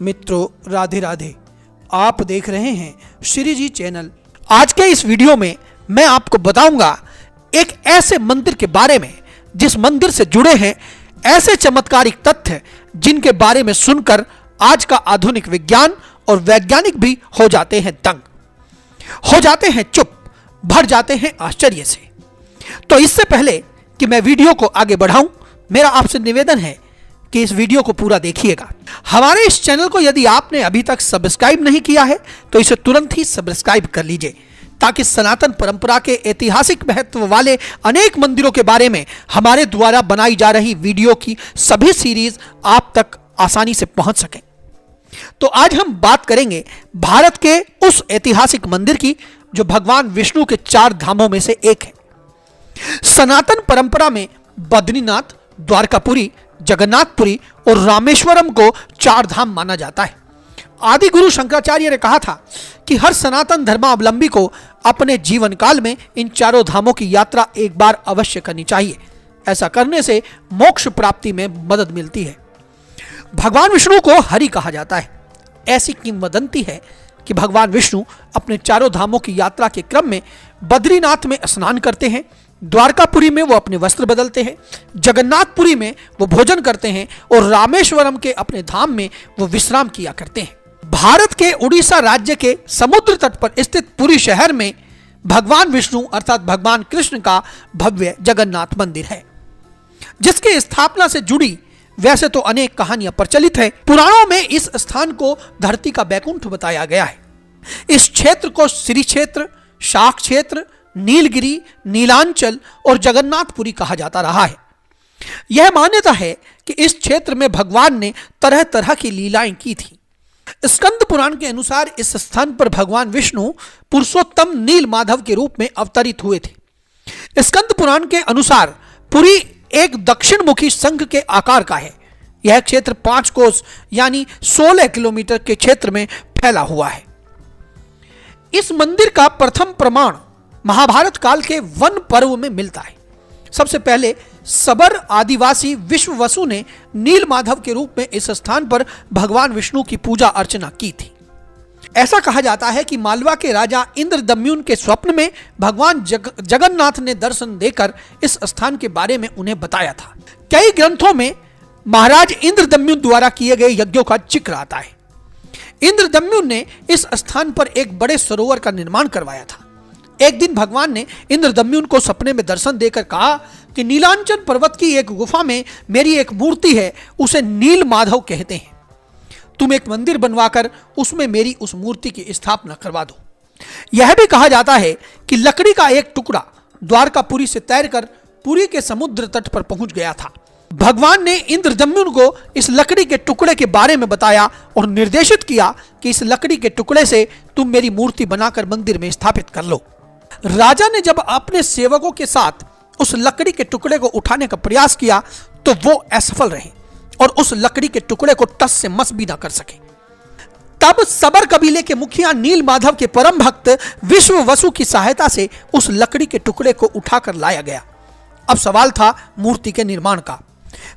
मित्रों राधे राधे। आप देख रहे हैं श्री जी चैनल। आज के इस वीडियो में मैं आपको बताऊंगा एक ऐसे मंदिर के बारे में जिस मंदिर से जुड़े हैं ऐसे चमत्कारिक तथ्य जिनके बारे में सुनकर आज का आधुनिक विज्ञान और वैज्ञानिक भी हो जाते हैं दंग, हो जाते हैं चुप, भर जाते हैं आश्चर्य से। तो इससे पहले कि मैं वीडियो को आगे बढ़ाऊं, मेरा आपसे निवेदन है कि इस वीडियो को पूरा देखिएगा। हमारे इस चैनल को यदि आपने अभी तक सब्सक्राइब नहीं किया है तो इसे तुरंत ही सब्सक्राइब कर लीजिए, ताकि सनातन परंपरा के ऐतिहासिक महत्व वाले अनेक मंदिरों के बारे में हमारे द्वारा बनाई जा रही वीडियो की सभी सीरीज आप तक आसानी से पहुंच सकें। तो आज हम बात करेंगे भारत के उस ऐतिहासिक मंदिर की जो भगवान विष्णु के 4 धामों में से एक है। सनातन परंपरा में बद्रीनाथ, द्वारकापुरी, जगन्नाथपुरी और रामेश्वरम को 4 धाम माना जाता है। आदि गुरु शंकराचार्य ने कहा था कि हर सनातन धर्मावलंबी को अपने जीवन काल में इन 4 धामों की यात्रा एक बार अवश्य करनी चाहिए। ऐसा करने से मोक्ष प्राप्ति में मदद मिलती है। भगवान विष्णु को हरि कहा जाता है। ऐसी किंवदंती है कि भगवान विष्णु अपने 4 धामों की यात्रा के क्रम में बद्रीनाथ में स्नान करते हैं, द्वारकापुरी में वो अपने वस्त्र बदलते हैं, जगन्नाथपुरी में वो भोजन करते हैं और रामेश्वरम के अपने धाम में वो विश्राम किया करते हैं। भारत के उड़ीसा राज्य के समुद्र तट पर स्थित पुरी शहर में भगवान विष्णु अर्थात भगवान कृष्ण का भव्य जगन्नाथ मंदिर है, जिसकी स्थापना से जुड़ी वैसे तो अनेक कहानियां प्रचलित हैं। पुराणों में इस स्थान को धरती का बैकुंठ बताया गया है। इस क्षेत्र को श्री क्षेत्र, शाक क्षेत्र, नीलगिरी, नीलांचल और जगन्नाथपुरी कहा जाता रहा है। यह मान्यता है कि इस क्षेत्र में भगवान ने तरह तरह की लीलाएं की थी। स्कंद पुराण के अनुसार इस स्थान पर भगवान विष्णु पुरुषोत्तम नील माधव के रूप में अवतरित हुए थे। स्कंद पुराण के अनुसार पुरी एक दक्षिण मुखी शंख के आकार का है। यह क्षेत्र 5 कोस यानी 16 किलोमीटर के क्षेत्र में फैला हुआ है। इस मंदिर का प्रथम प्रमाण महाभारत काल के वन पर्व में मिलता है। सबसे पहले सबर आदिवासी विश्ववसु ने नील माधव के रूप में इस स्थान पर भगवान विष्णु की पूजा अर्चना की थी। ऐसा कहा जाता है कि मालवा के राजा इंद्रदम्युन के स्वप्न में भगवान जगन्नाथ ने दर्शन देकर इस स्थान के बारे में उन्हें बताया था। कई ग्रंथों में महाराज इंद्रदम्युन द्वारा किए गए यज्ञों का जिक्र आता है। इंद्रदम्युन ने इस स्थान पर एक बड़े सरोवर का निर्माण करवाया था। एक दिन भगवान ने इंद्रदम्युन को सपने में दर्शन देकर कहा कि नीलांचल पर्वत की एक गुफा में मेरी एक मूर्ति है, उसे नील माधव कहते हैं। तुम एक मंदिर बनवाकर उसमें मेरी उस मूर्ति की स्थापना करवा दो। यह भी कहा जाता है कि लकड़ी का एक टुकड़ा द्वारकापुरी से तैरकर पुरी के समुद्र तट पर पहुंच गया था। भगवान ने इंद्रदम्युन को इस लकड़ी के टुकड़े के बारे में बताया और निर्देशित किया कि इस लकड़ी के टुकड़े से तुम मेरी मूर्ति बनाकर मंदिर में स्थापित कर लो। राजा ने जब अपने सेवकों के साथ उस लकड़ी के टुकड़े को उठाने का प्रयास किया तो वो असफल रहे और उस लकड़ी के टुकड़े को टस से मस भी ना कर सके। तब सबर कबीले के मुखिया नील माधव के परम भक्त विश्ववसु की सहायता से उस लकड़ी के टुकड़े को उठाकर लाया गया। अब सवाल था मूर्ति के निर्माण का।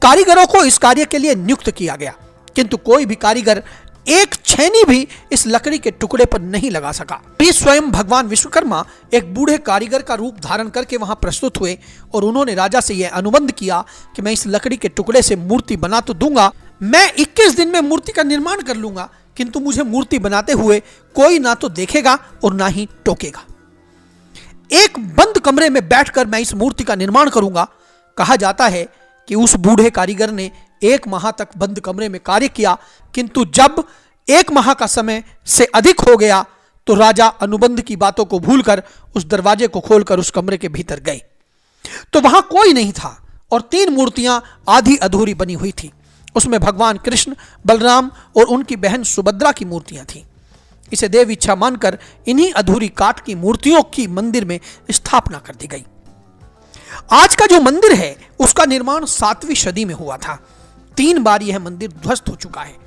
कारीगरों को इस कार्य के लिए नियुक्त किया गया, किंतु कोई भी कारीगर एक छेनी भी इस लकड़ी के टुकड़े पर नहीं लगा सका। स्वयं भगवान विश्वकर्मा एक बूढ़े कारीगर का रूप धारण करके वहां प्रस्तुत हुए और उन्होंने राजा से यह अनुबंध किया कि मैं इस लकड़ी के टुकड़े से मूर्ति बना तो दूंगा, मैं 21 दिन में मूर्ति का निर्माण कर लूंगा, किंतु मुझे मूर्ति बनाते हुए कोई ना तो देखेगा और ना ही टोकेगा। एक बंद कमरे में बैठकर मैं इस मूर्ति का निर्माण करूंगा। कहा जाता है कि उस बूढ़े कारीगर ने 1 माह तक बंद कमरे में कार्य किया, किंतु जब 1 माह का समय से अधिक हो गया तो राजा अनुबंध की बातों को भूलकर उस दरवाजे को खोलकर उस कमरे के भीतर गए तो वहां कोई नहीं था और 3 मूर्तियां आधी अधूरी बनी हुई थी। उसमें भगवान कृष्ण, बलराम और उनकी बहन सुभद्रा की मूर्तियां थीं। इसे देव इच्छा मानकर इन्हीं अधूरी काठ की मूर्तियों की मंदिर में स्थापना कर दी गई। आज का जो मंदिर है उसका निर्माण 7वीं सदी में हुआ था। 3 बार यह मंदिर ध्वस्त हो चुका है।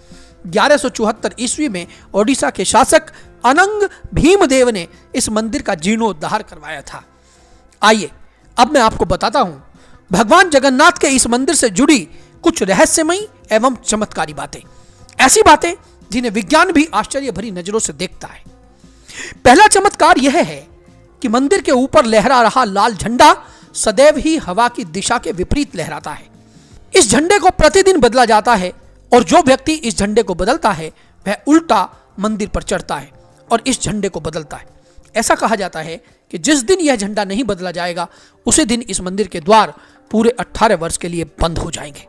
1174 ईस्वी में ओडिशा के शासक अनंग भीमदेव ने इस मंदिर का जीर्णोद्धार करवाया था। आइए अब मैं आपको बताता हूं भगवान जगन्नाथ के इस मंदिर से जुड़ी कुछ रहस्यमयी एवं चमत्कारी बातें। ऐसी बातें जिन्हें विज्ञान भी आश्चर्य भरी नजरों से देखता है। पहला चमत्कार यह है कि मंदिर के ऊपर लहरा रहा लाल झंडा सदैव ही हवा की दिशा के विपरीत लहराता है। इस झंडे को प्रतिदिन बदला जाता है और जो व्यक्ति इस झंडे को बदलता है वह उल्टा मंदिर पर चढ़ता है और इस झंडे को बदलता है। ऐसा कहा जाता है कि जिस दिन यह झंडा नहीं बदला जाएगा उसी दिन इस मंदिर के द्वार पूरे 18 वर्ष के लिए बंद हो जाएंगे।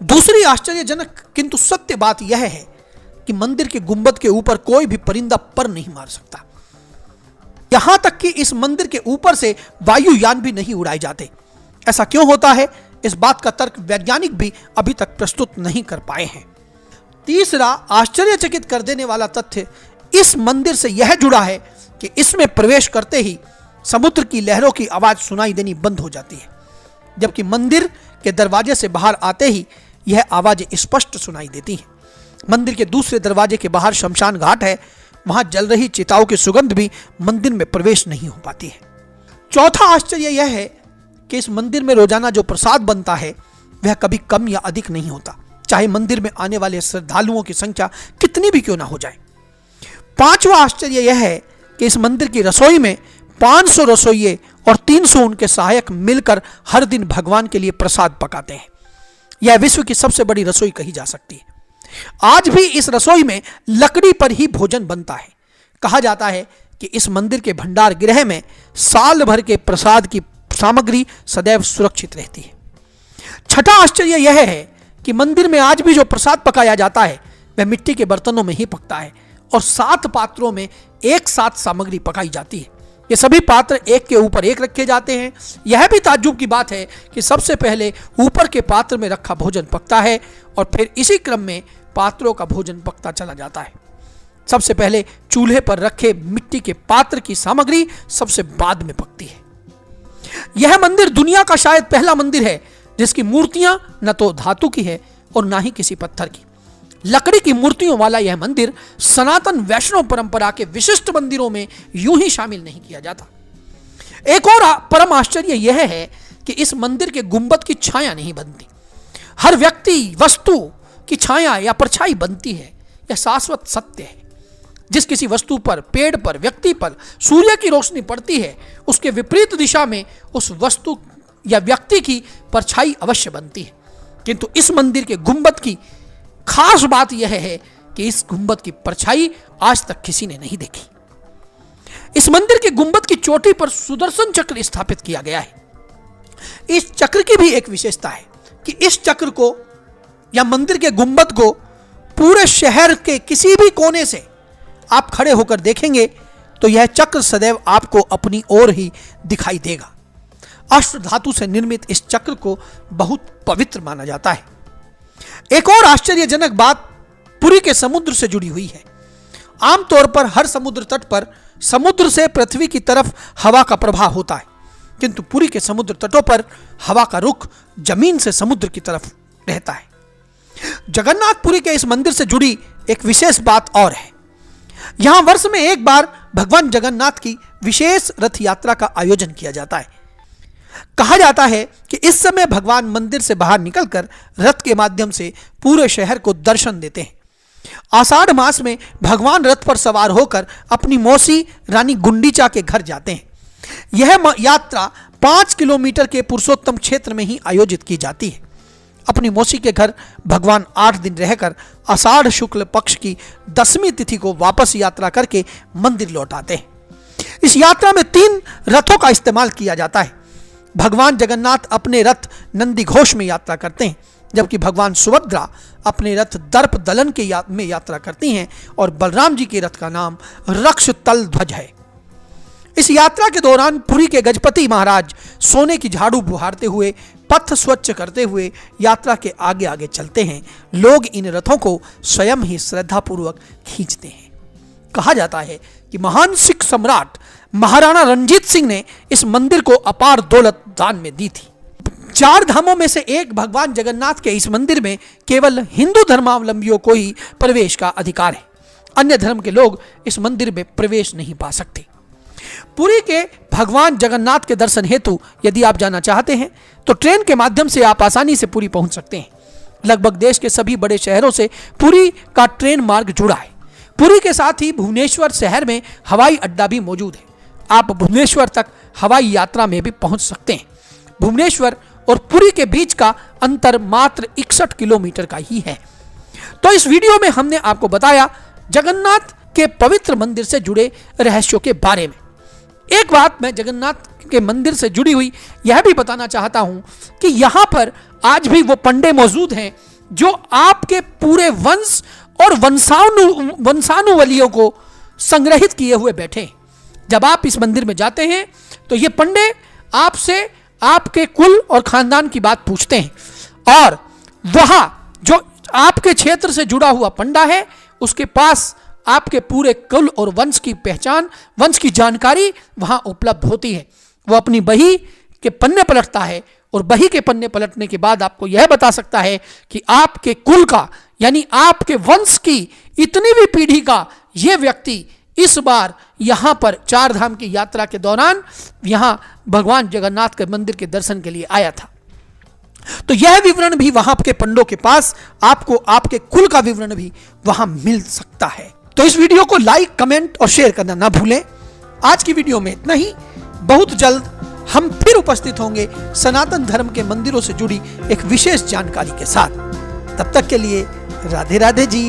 दूसरी आश्चर्यजनक किंतु सत्य बात यह है कि मंदिर के गुंबद के ऊपर कोई भी परिंदा पर नहीं मार सकता। यहां तक कि इस मंदिर के ऊपर से वायुयान भी नहीं उड़ाए जाते। ऐसा क्यों होता है, इस बात का तर्क वैज्ञानिक भी अभी तक प्रस्तुत नहीं कर पाए हैं। तीसरा आश्चर्यचकित कर देने वाला तथ्य इस मंदिर से यह जुड़ा है कि इसमें प्रवेश करते ही समुद्र की लहरों की आवाज सुनाई देनी बंद हो जाती है, जबकि मंदिर के दरवाजे से बाहर आते ही यह आवाजें स्पष्ट सुनाई देती हैं। मंदिर के दूसरे दरवाजे के बाहर शमशान घाट है, वहां जल रही चिताओं की सुगंध भी मंदिर में प्रवेश नहीं हो पाती है। चौथा आश्चर्य यह है कि इस मंदिर में रोजाना जो प्रसाद बनता है वह कभी कम या अधिक नहीं होता, चाहे मंदिर में आने वाले श्रद्धालुओं की संख्या कितनी भी क्यों ना हो जाए। पांचवा आश्चर्य यह है कि इस मंदिर की रसोई में 500 रसोइये और 300 उनके सहायक मिलकर हर दिन भगवान के लिए प्रसाद पकाते हैं। यह विश्व की सबसे बड़ी रसोई कही जा सकती है। आज भी इस रसोई में लकड़ी पर ही भोजन बनता है। कहा जाता है कि इस मंदिर के भंडार गृह में साल भर के प्रसाद की सामग्री सदैव सुरक्षित रहती है। छठा आश्चर्य यह है कि मंदिर में आज भी जो प्रसाद पकाया जाता है वह मिट्टी के बर्तनों में ही पकता है और 7 पात्रों में एक साथ सामग्री पकाई जाती है। ये सभी पात्र एक के ऊपर एक रखे जाते हैं। यह भी ताज्जुब की बात है कि सबसे पहले ऊपर के पात्र में रखा भोजन पकता है और फिर इसी क्रम में पात्रों का भोजन पकता चला जाता है। सबसे पहले चूल्हे पर रखे मिट्टी के पात्र की सामग्री सबसे बाद में पकती है। यह मंदिर दुनिया का शायद पहला मंदिर है जिसकी मूर्तियां न तो धातु की है और ना ही किसी पत्थर की। लकड़ी की मूर्तियों वाला यह मंदिर सनातन वैष्णव परंपरा के विशिष्ट मंदिरों में यूं ही शामिल नहीं किया जाता। एक और परम आश्चर्य यह है कि इस मंदिर के गुंबद की छाया नहीं बनती। हर व्यक्ति वस्तु की छाया या परछाई बनती है। यह शाश्वत सत्य है। जिस किसी वस्तु पर, पेड़ पर, व्यक्ति पर सूर्य की रोशनी पड़ती है उसके विपरीत दिशा में उस वस्तु या व्यक्ति की परछाई अवश्य बनती है। किंतु इस मंदिर के गुंबद की खास बात यह है कि इस गुंबद की परछाई आज तक किसी ने नहीं देखी। इस मंदिर के गुंबद की चोटी पर सुदर्शन चक्र स्थापित किया गया है। इस चक्र की भी एक विशेषता है कि इस चक्र को या मंदिर के गुंबद को पूरे शहर के किसी भी कोने से आप खड़े होकर देखेंगे तो यह चक्र सदैव आपको अपनी ओर ही दिखाई देगा। अष्ट धातु से निर्मित इस चक्र को बहुत पवित्र माना जाता है। एक और आश्चर्यजनक बात पुरी के समुद्र से जुड़ी हुई है। आमतौर पर हर समुद्र तट पर समुद्र से पृथ्वी की तरफ हवा का प्रवाह होता है, किंतु पुरी के समुद्र तटों पर हवा का रुख जमीन से समुद्र की तरफ रहता है। जगन्नाथपुरी के इस मंदिर से जुड़ी एक विशेष बात और है। यहां वर्ष में एक बार भगवान जगन्नाथ की विशेष रथ यात्रा का आयोजन किया जाता है। कहा जाता है कि इस समय भगवान मंदिर से बाहर निकलकर रथ के माध्यम से पूरे शहर को दर्शन देते हैं। आषाढ़ मास में भगवान रथ पर सवार होकर अपनी मौसी रानी गुंडीचा के घर जाते हैं। यह यात्रा 5 किलोमीटर के पुरुषोत्तम क्षेत्र में ही आयोजित की जाती है। अपनी मौसी के घर भगवान 8 दिन रहकर आषाढ़ शुक्ल पक्ष की 10वीं तिथि को वापस यात्रा करके मंदिर लौट आते हैं। इस यात्रा में 3 रथों का इस्तेमाल किया जाता है। भगवान जगन्नाथ अपने रथ नंदी घोष में यात्रा करते हैं, जबकि भगवान सुभद्रा अपने रथ दर्प दलन के में यात्रा करती हैं और बलराम जी के रथ का नाम रक्ष तल ध्वज है। इस यात्रा के दौरान पुरी के गजपति महाराज सोने की झाड़ू बुहारते हुए, पथ स्वच्छ करते हुए यात्रा के आगे आगे चलते हैं। लोग इन रथों को स्वयं ही श्रद्धापूर्वक खींचते हैं। कहा जाता है कि महान सिख सम्राट महाराणा रणजीत सिंह ने इस मंदिर को अपार दौलत दान में दी थी। 4 धामों में से एक भगवान जगन्नाथ के इस मंदिर में केवल हिंदू धर्मावलंबियों को ही प्रवेश का अधिकार है। अन्य धर्म के लोग इस मंदिर में प्रवेश नहीं पा सकते। पुरी के भगवान जगन्नाथ के दर्शन हेतु यदि आप जाना चाहते हैं तो ट्रेन के माध्यम से आप आसानी से पुरी पहुंच सकते हैं। लगभग देश के सभी बड़े शहरों से पुरी का ट्रेन मार्ग जुड़ा है। पुरी के साथ ही भुवनेश्वर शहर में हवाई अड्डा भी मौजूद है। आप भुवनेश्वर तक हवाई यात्रा में भी पहुंच सकते हैं। भुवनेश्वर और पुरी के बीच का अंतर मात्र 61 किलोमीटर का ही है। तो इस वीडियो में हमने आपको बताया जगन्नाथ के पवित्र मंदिर से जुड़े रहस्यों के बारे में। एक बात मैं जगन्नाथ के मंदिर से जुड़ी हुई यह भी बताना चाहता हूं कि यहां पर आज भी वो पंडे मौजूद हैं जो आपके पूरे वंश और वंशानुवलियों को संग्रहित किए हुए बैठे हैं। जब आप इस मंदिर में जाते हैं तो ये पंडे आपसे आपके कुल और खानदान की बात पूछते हैं और वहां जो आपके क्षेत्र से जुड़ा हुआ पंडा है उसके पास आपके पूरे कुल और वंश की पहचान, वंश की जानकारी वहां उपलब्ध होती है। वो अपनी बही के पन्ने पलटता है और बही के पन्ने पलटने के बाद आपको यह बता सकता है कि आपके कुल का यानी आपके वंश की इतनी भी पीढ़ी का यह व्यक्ति इस बार यहां पर चार धाम की यात्रा के दौरान यहां भगवान जगन्नाथ के मंदिर के दर्शन के लिए आया था। तो यह विवरण भी वहां के पंडों के पास आपको आपके कुल का विवरण भी वहां मिल सकता है। तो इस वीडियो को लाइक, कमेंट और शेयर करना ना भूलें। आज की वीडियो में इतना ही। बहुत जल्द हम फिर उपस्थित होंगे सनातन धर्म के मंदिरों से जुड़ी एक विशेष जानकारी के साथ। तब तक के लिए राधे राधे जी।